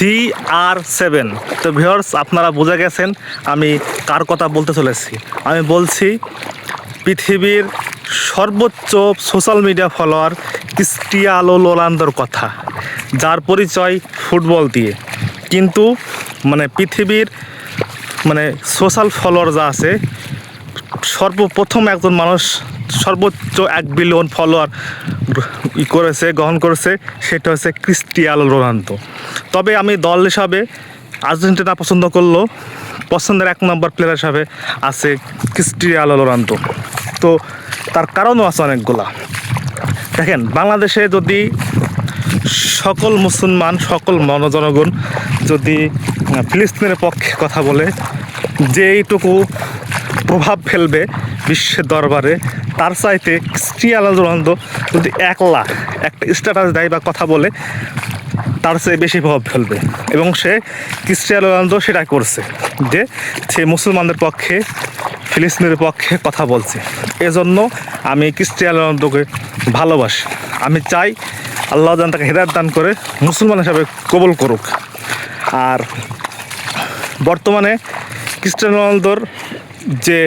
CR7। তো ভিউয়ার্স, আপনারা বুঝে গেছেন আমি কার কথা বলতে চলেছি। আমি বলছি পৃথিবীর সর্বোচ্চ সোশ্যাল মিডিয়া ফলোয়ার ক্রিস্টিয়ানো রোনালদোর কথা, যার পরিচয় ফুটবল দিয়ে। কিন্তু পৃথিবীর সোশ্যাল ফলোয়ার যা আছে, সর্বপ্রথম একজন মানুষ সর্বোচ্চ 1 বিলিয়ন ফলোয়ার গ্রহণ করেছে, সেটা হচ্ছে ক্রিস্টিয়ানো রোনালদো। তবে আমি দল হিসাবে আর্জেন্টিনা পছন্দ করলেও পছন্দের 1 নম্বর প্লেয়ার হিসাবে আছে ক্রিস্টিয়ানো রোনালদো। তো তার কারণও আছে অনেকগুলা। দেখেন, বাংলাদেশে যদি সকল মুসলমান, সকল জনগণ যদি ফিলিস্তিনের পক্ষে কথা বলে, যেইটুকু প্রভাব ফেলবে বিশ্বের দরবারে, তার চাইতে ক্রিস্টিয়ানো রোনালদো যদি একলা একটা স্ট্যাটাস দেয় বা কথা বলে, তার চেয়ে বেশি প্রভাব ফেলবে। এবং সে ক্রিস্টিয়ানো রোনালদো সেটা করছে, যে সে মুসলমানদের পক্ষে, ফিলিস্তিনের পক্ষে কথা বলছে। এজন্য আমি ক্রিস্টিয়ানো রোনালদোকে ভালোবাসি। আমি চাই আল্লাহ যেন তাকে হেদায়েত দান করে মুসলমান হিসাবে কবুল করুক। আর বর্তমানে ক্রিস্টিয়ানো রোনালদোর যে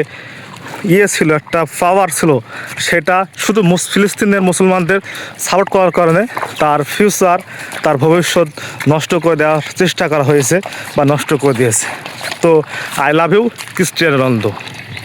ছিল, একটা পাওয়ার ছিল, সেটা শুধু ফিলিস্তিনের মুসলমানদের সাপোর্ট করার কারণে তার ফিউচার, তার ভবিষ্যৎ নষ্ট করে দেওয়ার চেষ্টা করা হয়েছে বা নষ্ট করে দিয়েছে। তো I love you Cristiano Ronaldo.